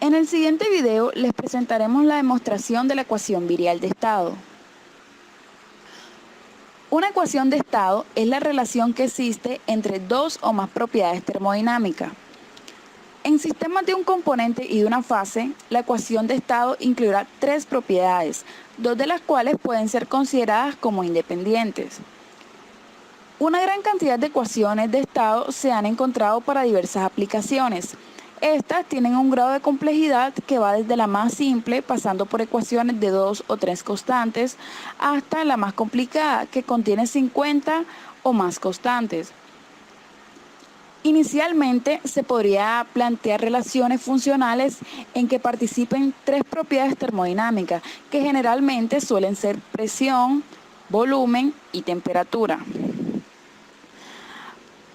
En el siguiente video les presentaremos la demostración de la ecuación virial de estado. Una ecuación de estado es la relación que existe entre dos o más propiedades termodinámicas. En sistemas de un componente y de una fase, la ecuación de estado incluirá tres propiedades, dos de las cuales pueden ser consideradas como independientes. Una gran cantidad de ecuaciones de estado se han encontrado para diversas aplicaciones. Estas tienen un grado de complejidad que va desde la más simple, pasando por ecuaciones de 2 o 3 constantes, hasta la más complicada, que contiene 50 o más constantes. Inicialmente se podría plantear relaciones funcionales en que participen tres propiedades termodinámicas, que generalmente suelen ser presión, volumen y temperatura.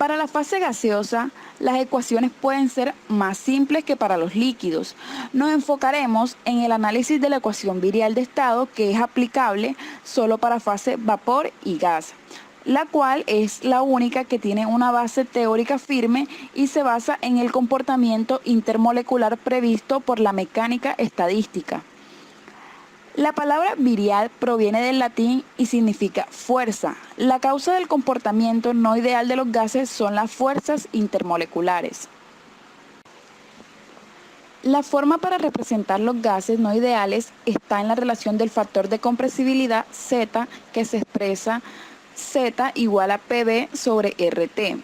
Para la fase gaseosa, las ecuaciones pueden ser más simples que para los líquidos. Nos enfocaremos en el análisis de la ecuación virial de estado, que es aplicable solo para fase vapor y gas, la cual es la única que tiene una base teórica firme y se basa en el comportamiento intermolecular previsto por la mecánica estadística. La palabra virial proviene del latín y significa fuerza. La causa del comportamiento no ideal de los gases son las fuerzas intermoleculares. La forma para representar los gases no ideales está en la relación del factor de compresibilidad Z, que se expresa Z igual a PV sobre RT.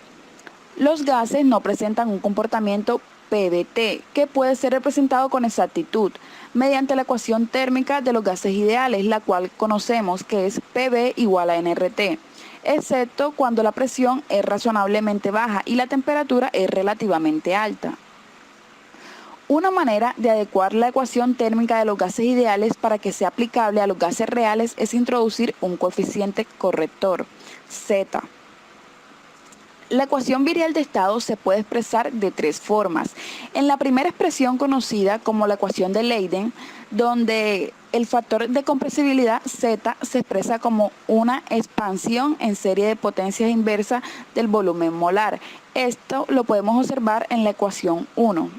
Los gases no presentan un comportamiento PVT, que puede ser representado con exactitud mediante la ecuación térmica de los gases ideales, la cual conocemos que es PV igual a nRT, excepto cuando la presión es razonablemente baja y la temperatura es relativamente alta. Una manera de adecuar la ecuación térmica de los gases ideales para que sea aplicable a los gases reales es introducir un coeficiente corrector, Z. La ecuación virial de estado se puede expresar de tres formas. En la primera expresión, conocida como la ecuación de Leiden, donde el factor de compresibilidad Z se expresa como una expansión en serie de potencias inversas del volumen molar. Esto lo podemos observar en la ecuación 1.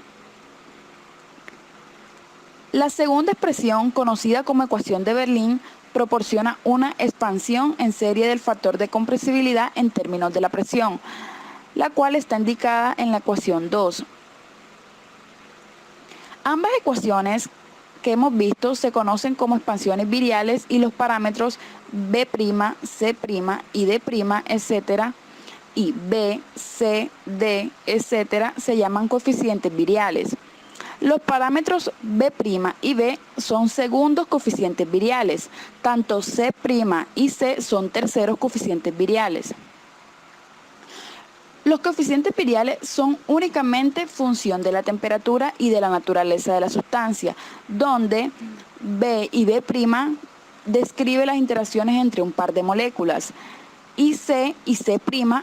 La segunda expresión, conocida como ecuación de Berlín, proporciona una expansión en serie del factor de compresibilidad en términos de la presión, la cual está indicada en la ecuación 2. Ambas ecuaciones que hemos visto se conocen como expansiones viriales y los parámetros B', C' y D', etc. y B, C, D, etc. se llaman coeficientes viriales. Los parámetros B' y B son segundos coeficientes viriales. Tanto C' y C son terceros coeficientes viriales. Los coeficientes viriales son únicamente función de la temperatura y de la naturaleza de la sustancia, donde B y B' describe las interacciones entre un par de moléculas y C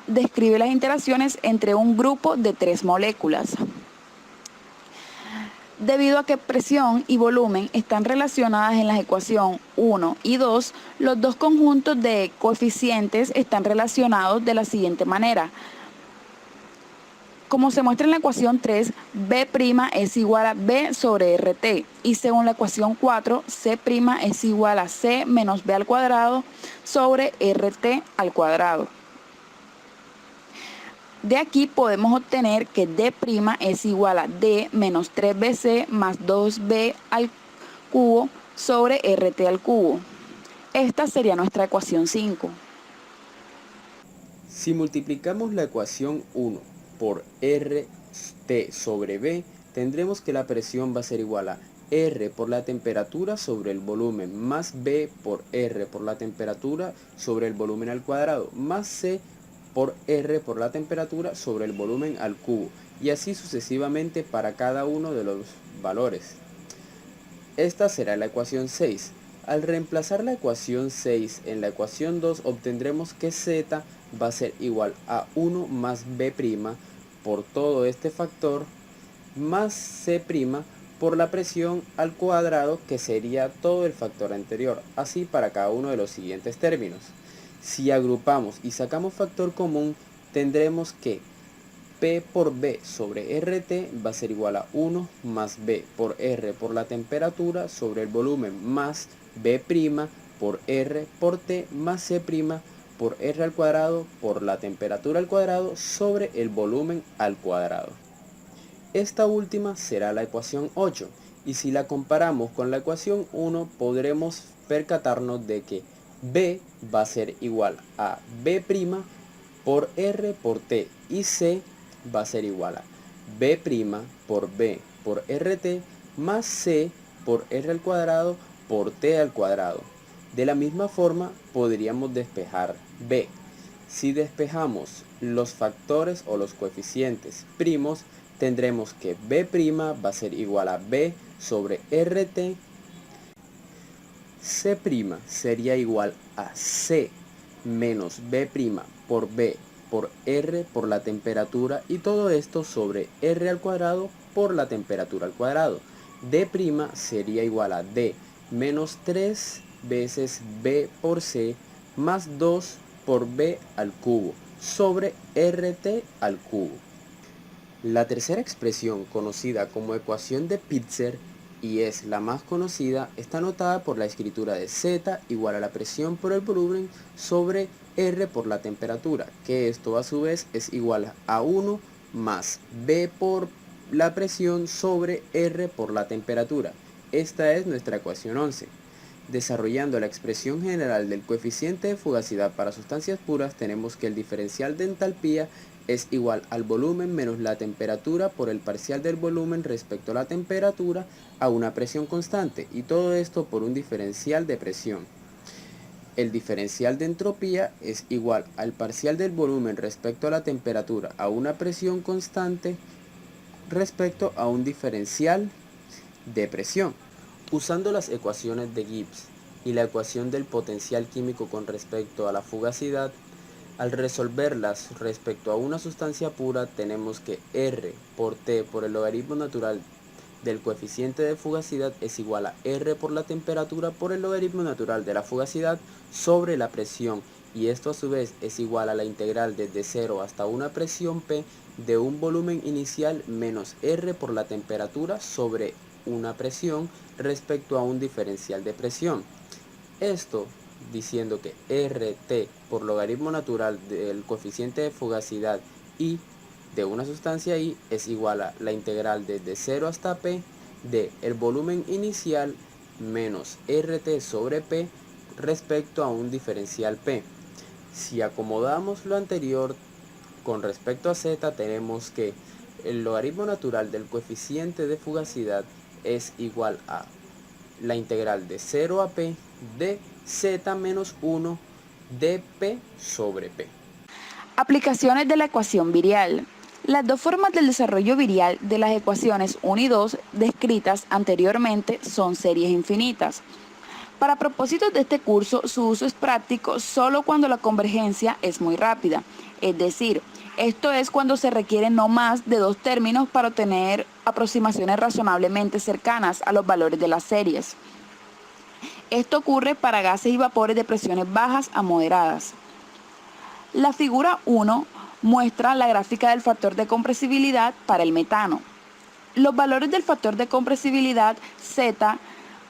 describe las interacciones entre un grupo de tres moléculas. Debido a que presión y volumen están relacionadas en la ecuación 1 y 2, los dos conjuntos de coeficientes están relacionados de la siguiente manera. Como se muestra en la ecuación 3, B' es igual a B sobre RT y según la ecuación 4, C' es igual a C menos B al cuadrado sobre RT al cuadrado. De aquí podemos obtener que D' es igual a D menos 3BC más 2B al cubo sobre RT al cubo. Esta sería nuestra ecuación 5. Si multiplicamos la ecuación 1 por RT sobre B, tendremos que la presión va a ser igual a R por la temperatura sobre el volumen más B por R por la temperatura sobre el volumen al cuadrado más C por R por la temperatura sobre el volumen al cubo, y así sucesivamente para cada uno de los valores. Esta será la ecuación 6. Al reemplazar la ecuación 6 en la ecuación 2, obtendremos que Z va a ser igual a 1 más B' por todo este factor más C' por la presión al cuadrado, que sería todo el factor anterior, así para cada uno de los siguientes términos. Si agrupamos y sacamos factor común, tendremos que P por B sobre RT va a ser igual a 1 más B por R por la temperatura sobre el volumen más B' por R por T más C' por R al cuadrado por la temperatura al cuadrado sobre el volumen al cuadrado. Esta última será la ecuación 8 y si la comparamos con la ecuación 1 podremos percatarnos de que B va a ser igual a B' por R por T y C va a ser igual a B' por B por RT más C por R al cuadrado por T al cuadrado. De la misma forma podríamos despejar B. Si despejamos los factores o los coeficientes primos, tendremos que B' va a ser igual a B sobre RT, C' sería igual a C menos B' por B por R por la temperatura y todo esto sobre R al cuadrado por la temperatura al cuadrado. D' sería igual a D menos 3 veces B por C más 2 por B al cubo sobre RT al cubo. La tercera expresión, conocida como ecuación de Pitzer, y es la más conocida, está notada por la escritura de Z igual a la presión por el volumen sobre R por la temperatura, que esto a su vez es igual a 1 más B por la presión sobre R por la temperatura. Esta es nuestra ecuación 11. Desarrollando la expresión general del coeficiente de fugacidad para sustancias puras, tenemos que el diferencial de entalpía es igual al volumen menos la temperatura por el parcial del volumen respecto a la temperatura a una presión constante, y todo esto por un diferencial de presión. El diferencial de entropía es igual al parcial del volumen respecto a la temperatura a una presión constante respecto a un diferencial de presión. Usando las ecuaciones de Gibbs y la ecuación del potencial químico con respecto a la fugacidad, al resolverlas respecto a una sustancia pura, tenemos que R por T por el logaritmo natural del coeficiente de fugacidad es igual a R por la temperatura por el logaritmo natural de la fugacidad sobre la presión, y esto a su vez es igual a la integral desde 0 hasta una presión P de un volumen inicial menos R por la temperatura sobre una presión respecto a un diferencial de presión. Esto diciendo que RT por logaritmo natural del coeficiente de fugacidad I de una sustancia I es igual a la integral desde 0 hasta P de el volumen inicial menos RT sobre P respecto a un diferencial P. Si acomodamos lo anterior con respecto a Z, tenemos que el logaritmo natural del coeficiente de fugacidad es igual a la integral de 0 a P de Z menos 1 de P sobre P. Aplicaciones de la ecuación virial. Las dos formas del desarrollo virial de las ecuaciones 1 y 2 descritas anteriormente son series infinitas. Para propósitos de este curso, su uso es práctico solo cuando la convergencia es muy rápida, es decir, esto es cuando se requieren no más de dos términos para obtener aproximaciones razonablemente cercanas a los valores de las series. Esto ocurre para gases y vapores de presiones bajas a moderadas. La figura 1 muestra la gráfica del factor de compresibilidad para el metano. Los valores del factor de compresibilidad Z,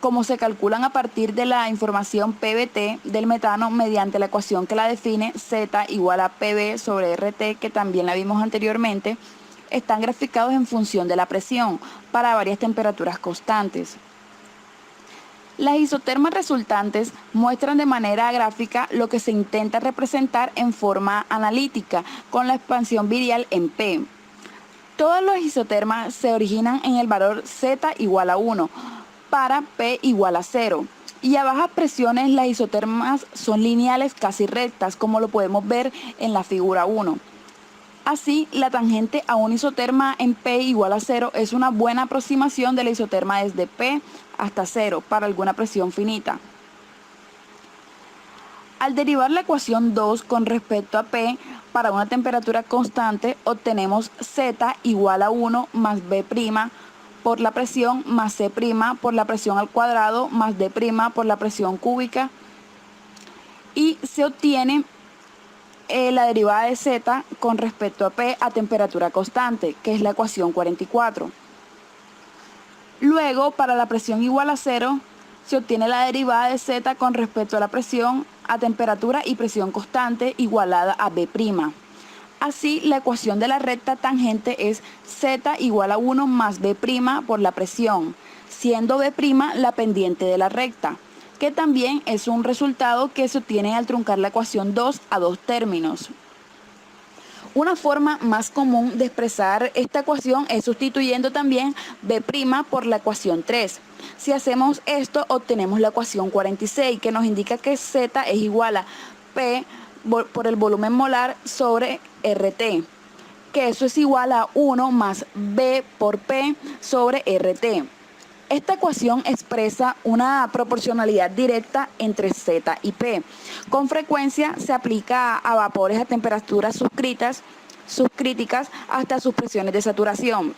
como se calculan a partir de la información PBT del metano mediante la ecuación que la define, Z igual a PB sobre RT, que también la vimos anteriormente, están graficados en función de la presión para varias temperaturas constantes. Las isotermas resultantes muestran de manera gráfica lo que se intenta representar en forma analítica con la expansión virial en P. Todas las isotermas se originan en el valor Z igual a 1 para P igual a 0. Y a bajas presiones las isotermas son lineales casi rectas, como lo podemos ver en la figura 1. Así, la tangente a una isoterma en P igual a 0 es una buena aproximación de la isoterma desde P hasta 0 para alguna presión finita. Al derivar la ecuación 2 con respecto a P para una temperatura constante, obtenemos Z igual a 1 más B' por la presión más C' por la presión al cuadrado más D' por la presión cúbica, y se obtiene la derivada de Z con respecto a P a temperatura constante, que es la ecuación 44. Luego, para la presión igual a 0, se obtiene la derivada de Z con respecto a la presión a temperatura y presión constante igualada a B'. Así, la ecuación de la recta tangente es Z igual a 1 más B' por la presión, siendo B' la pendiente de la recta, que también es un resultado que se obtiene al truncar la ecuación 2 a dos términos. Una forma más común de expresar esta ecuación es sustituyendo también B' por la ecuación 3. Si hacemos esto, obtenemos la ecuación 46, que nos indica que Z es igual a P por el volumen molar sobre RT, que eso es igual a 1 más B por P sobre RT. Esta ecuación expresa una proporcionalidad directa entre Z y P. Con frecuencia se aplica a vapores a temperaturas subcríticas hasta sus presiones de saturación.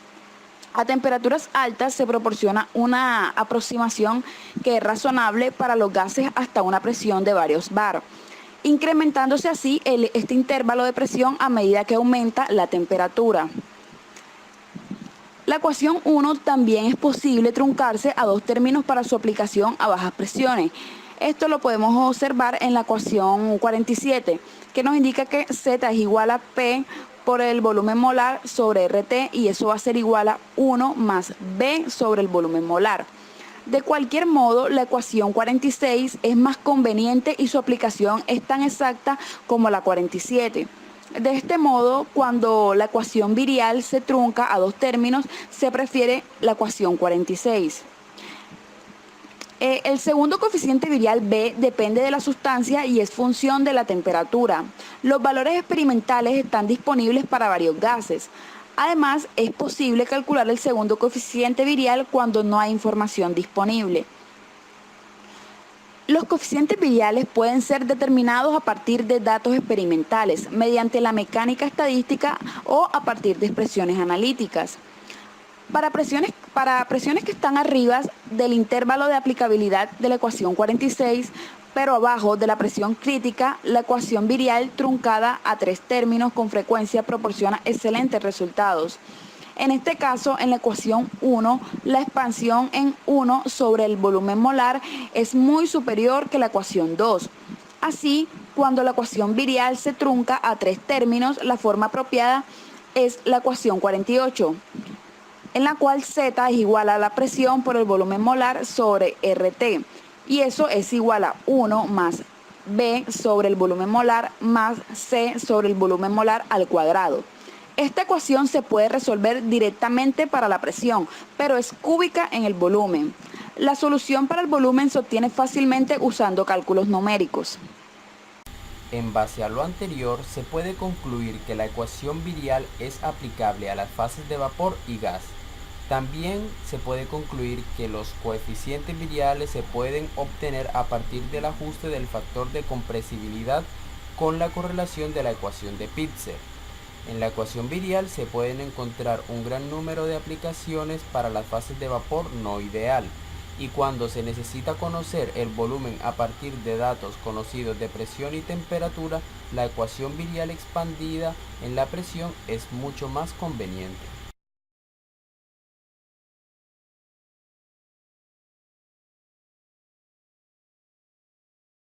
A temperaturas altas se proporciona una aproximación que es razonable para los gases hasta una presión de varios bar, incrementándose así este intervalo de presión a medida que aumenta la temperatura. La ecuación 1 también es posible truncarse a dos términos para su aplicación a bajas presiones. Esto lo podemos observar en la ecuación 47, que nos indica que Z es igual a P por el volumen molar sobre RT, y eso va a ser igual a 1 más B sobre el volumen molar. De cualquier modo, la ecuación 46 es más conveniente y su aplicación es tan exacta como la 47. De este modo, cuando la ecuación virial se trunca a dos términos, se prefiere la ecuación 46. El segundo coeficiente virial B depende de la sustancia y es función de la temperatura. Los valores experimentales están disponibles para varios gases. Además, es posible calcular el segundo coeficiente virial cuando no hay información disponible. Los coeficientes viriales pueden ser determinados a partir de datos experimentales, mediante la mecánica estadística o a partir de expresiones analíticas. Para presiones que están arriba del intervalo de aplicabilidad de la ecuación 46, pero abajo de la presión crítica, la ecuación virial truncada a tres términos con frecuencia proporciona excelentes resultados. En este caso, en la ecuación 1, la expansión en 1 sobre el volumen molar es muy superior que la ecuación 2. Así, cuando la ecuación virial se trunca a tres términos, la forma apropiada es la ecuación 48, en la cual Z es igual a la presión por el volumen molar sobre RT, y eso es igual a 1 más B sobre el volumen molar más C sobre el volumen molar al cuadrado. Esta ecuación se puede resolver directamente para la presión, pero es cúbica en el volumen. La solución para el volumen se obtiene fácilmente usando cálculos numéricos. En base a lo anterior, se puede concluir que la ecuación virial es aplicable a las fases de vapor y gas. También se puede concluir que los coeficientes viriales se pueden obtener a partir del ajuste del factor de compresibilidad con la correlación de la ecuación de Pitzer. En la ecuación virial se pueden encontrar un gran número de aplicaciones para las fases de vapor no ideal, y cuando se necesita conocer el volumen a partir de datos conocidos de presión y temperatura, la ecuación virial expandida en la presión es mucho más conveniente.